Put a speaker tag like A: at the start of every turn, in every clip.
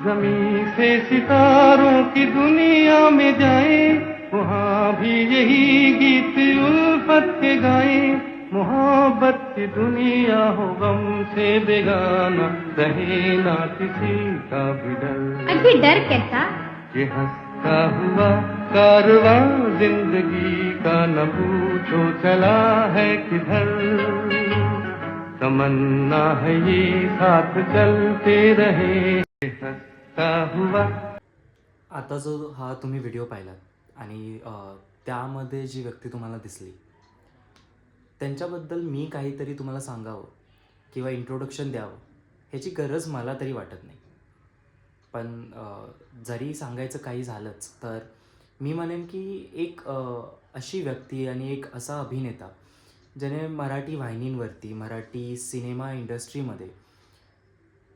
A: जमीन से सितारों की दुनिया में जाए, वहाँ भी यही गीत उल्फत के गाए। मोहब्बत की दुनिया हो गम से बेगाना, रहे ना किसी का भी डर।
B: अभी डर कैसा?
A: ये हंसता हुआ कारवां जिंदगी का, न पूछो चला है किधर। तमन्ना है ये साथ चलते रहे, ये हंसता हुआ।
C: आता जो हा तुम्ही व्हिडिओ पाहिलात आणि त्यामध्ये जी व्यक्ती तुम्हाला दिसली त्यांच्याबद्दल मी काहीतरी तुम्हाला सांगावं किंवा इंट्रोडक्शन द्यावं ह्याची गरज मला तरी वाटत नाही. पण जरी सांगायचं काही झालंच तर मी म्हणेन की एक अशी व्यक्ती आणि एक असा अभिनेता ज्याने मराठी वाहिनींवरती मराठी सिनेमा इंडस्ट्रीमध्ये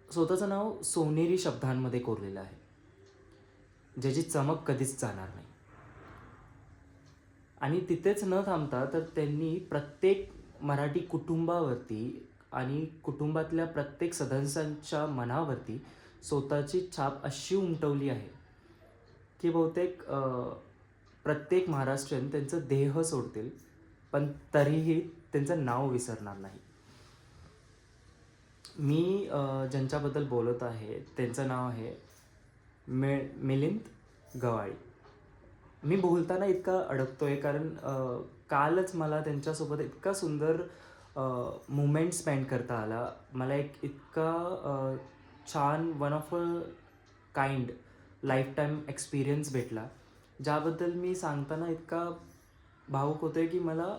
C: स्वतःचं नाव सोनेरी शब्दांमध्ये कोरलेलं आहे, ज्याची चमक कधीच जाणार नाही. आणि तिथेच न थांबता तर त्यांनी प्रत्येक मराठी कुटुंबावरती आणि कुटुंबातल्या प्रत्येक सदस्यांच्या मनावरती स्वतःची छाप अशी उमटवली आहे की बहुतेक प्रत्येक महाराष्ट्रीयन त्यांचं देह सोडतील पण तरीही त्यांचं नाव विसरणार नाही. मी ज्यांच्याबद्दल बोलत आहे त्यांचं नाव आहे मिलिंद गवाळी. मी बोलताना इतका अडकतोय कारण कालच मला त्यांच्यासोबत इतका सुंदर मुमेंट स्पेंड करता आला. मला एक इतका छान one of a kind life time experience भेटला, ज्याबद्दल मी सांगताना इतका भावुक होतोय की मला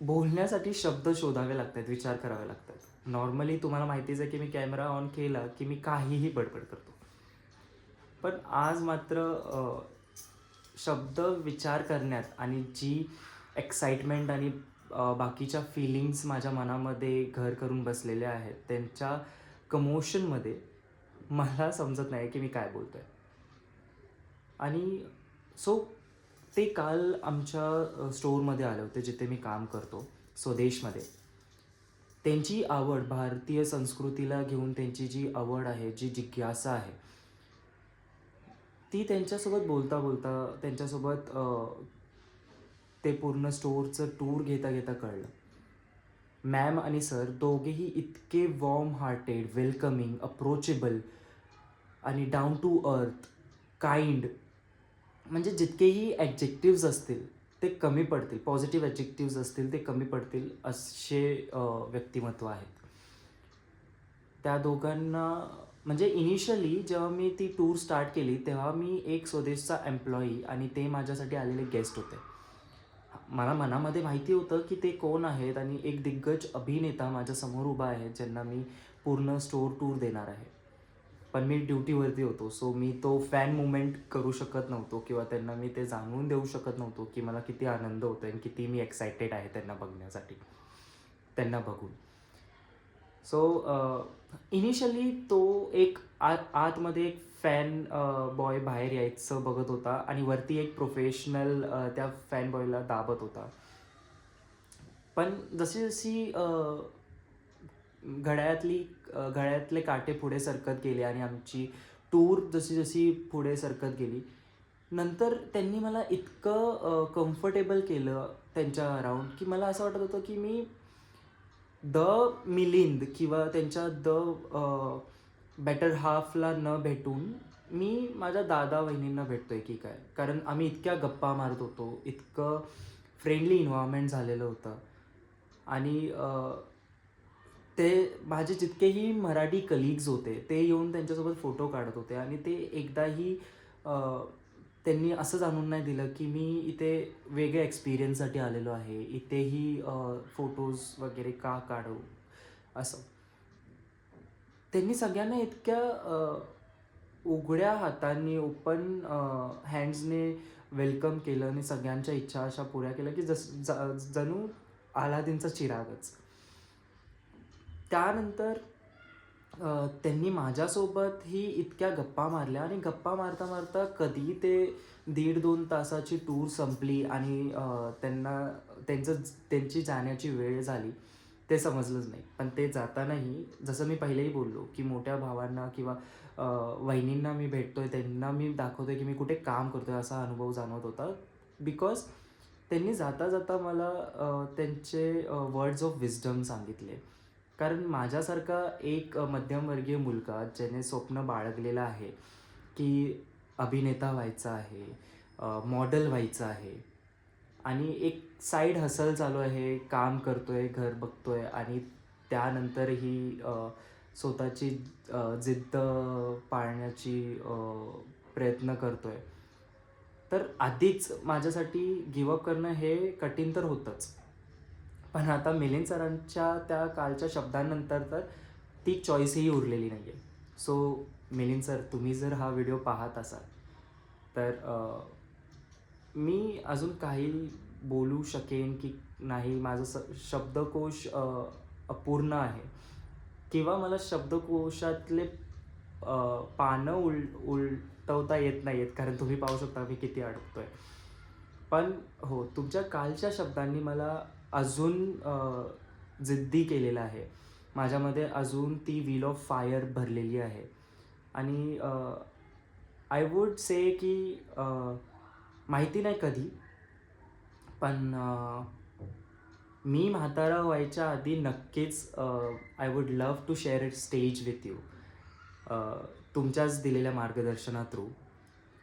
C: बोलण्यासाठी शब्द शोधावे लागतात, विचार करावे लागतात. नॉर्मली तुम्हाला माहितीच आहे की मी कॅमेरा ऑन केला की मी काहीही बडबड करतो, पण आज मात्र शब्द विचार करण्यात आणि जी एक्साइटमेंट आणि बाकीच्या फीलिंग्स माझ्या मनामध्ये घर करून बसलेल्या आहेत त्यांच्या कमोशनमध्ये मला समजत नाही की मी काय बोलतो आहे. आणि सो ते काल आमच्या स्टोअरमध्ये आले होते जिथे मी काम करतो, स्वदेशमध्ये. त्यांची आवड भारतीय संस्कृतीला घेऊन त्यांची जी आवड आहे, जी जिज्ञासा आहे, ती त्यांच्यासोबत बोलता बोलता त्यांच्यासोबत ते पूर्ण स्टोअरचं टूर घेता घेता कळलं. मॅम आणि सर दोघेही इतके वॉर्म हार्टेड, वेलकमिंग, अप्रोचेबल आणि डाऊन टू अर्थ, काइंड, म्हणजे जितकेही ॲडजेक्टिव्ज असतील ते कमी पडतील, पॉझिटिव्ह ॲडजेक्टिव्ज असतील ते कमी पडतील असे व्यक्तिमत्व आहेत. त्या दोघांना म्हणजे इनिशियली जेव्हा मी ती टूर स्टार्ट केली तेव्हा मी एक स्वदेशचा एम्प्लॉई आणि ते माझ्यासाठी आलेले गेस्ट होते. मला मनामध्ये माहिती होतं की ते कोण आहेत आणि एक दिग्गज अभिनेता माझ्यासमोर उभा आहे ज्यांना मी पूर्ण स्टोअर टूर देणार आहे. पण मी ड्युटीवरती होतो, सो मी तो फॅन मुवमेंट करू शकत नव्हतो किंवा त्यांना मी ते जाणवून देऊ शकत नव्हतो की मला किती आनंद होतो आणि किती मी एक्सायटेड आहे त्यांना बघण्यासाठी, त्यांना बघून. सो इनिशियली तो एक आतमध्ये एक फॅन बॉय बाहेर यायचं बघत होता आणि वरती एक प्रोफेशनल त्या फॅन बॉयला दाबत होता. पण जशी जशी घड्याळातले काटे पुढे सरकत गेले आणि आमची टूर जशी जशी पुढे सरकत गेली, नंतर त्यांनी मला इतकं कम्फर्टेबल केलं त्यांच्या अराउंड की मला असं वाटत होतं की मी द मिलिंद किंवा त्यांच्या द बेटर हाफला न भेटून मी माझ्या दादा वहिनींना भेटतोय की काय. कारण आम्ही इतक्या गप्पा मारत होतो, इतकं फ्रेंडली इन्व्हायरमेंट झालेलं होतं. आणि ते माझे जितकेही मराठी कलिग्स होते ते येऊन त्यांच्यासोबत फोटो काढत होते आणि ते एकदाही त्यांनी असं जाणून नाही दिलं की मी इथे वेगळ्या एक्सपिरियन्ससाठी आलेलो आहे, इथेही फोटोज वगैरे का काढू असं. त्यांनी सगळ्यांना इतक्या उघड्या हातांनी, ओपन हँड्सने वेलकम केलं आणि सगळ्यांच्या इच्छा अशा पुऱ्या केल्या की जणू अलादीनचा चिरागच. त्यानंतर त्यांनी माझ्यासोबतही इतक्या गप्पा मारल्या आणि गप्पा मारता मारता कधी ते 1.5-2 तासाची टूर संपली आणि त्यांची जाण्याची वेळ झाली ते समजलंच नाही. पण ते जातानाही जसं मी पहिलेही बोललो की मोठ्या भावांना किंवा वहिनींना मी भेटतोय, त्यांना मी दाखवतोय की मी कुठे काम करतोय असा अनुभव जाणवत होता. बिकॉज त्यांनी जाता जाता मला त्यांचे वर्ड्स ऑफ विजडम सांगितले. कारण माझ्यासारखा एक मध्यमवर्गीय मुलगा ज्याने स्वप्न बाळगलेलं आहे की अभिनेता व्हायचा आहे, मॉडेल व्हायचं आहे आणि एक साईड हसल चालू आहे, काम करतोय, घर बघतोय आणि त्यानंतरही स्वतःची जिद्द पाळण्याची प्रयत्न करतोय. तर आधीच माझ्यासाठी गिवअप करणं हे कठीण तर होतंच. पण आता मिलिंद सरांच्या त्या कालच्या शब्दांनंतर तर ती चॉईसही उरलेली नाही आहे. सो मिलिंद सर, तुम्ही जर हा व्हिडिओ पाहत असाल तर मी अजून काही बोलू शकेन की नाही, माझं शब्दकोश अपूर्ण आहे किंवा मला शब्दकोशातले पानं उलटवता येत नाही आहेत, कारण तुम्ही पाहू शकता मी किती अडकतोय. पण हो, तुमच्या कालच्या शब्दांनी मला अजून जिद्दी केलेलं आहे. माझ्यामध्ये अजून ती व्हील ऑफ फायर भरलेली आहे आणि आय वूड से की माहिती नाही कधी, पण मी म्हातारा व्हायच्या आधी नक्कीच I would love to share it stage with you, तुमच्याच दिलेल्या मार्गदर्शना थ्रू.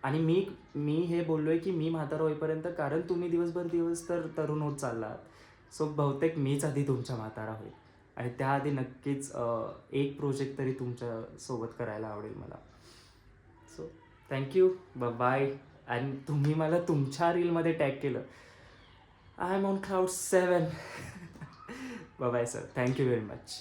C: आणि मी हे बोललो आहे की मी म्हातारा होईपर्यंत, कारण तुम्ही दिवस तर तरुण होत चाललात. सो बहुतेक मीच आधी तुमच्या म्हातारा होईल आणि त्याआधी नक्कीच एक प्रोजेक्ट तरी तुमच्यासोबत करायला आवडेल मला. So thank you, bye. आणि तुम्ही मला तुमच्या रीलमध्ये टॅग केलं. I am on cloud 7. Bye sir, thank you very much.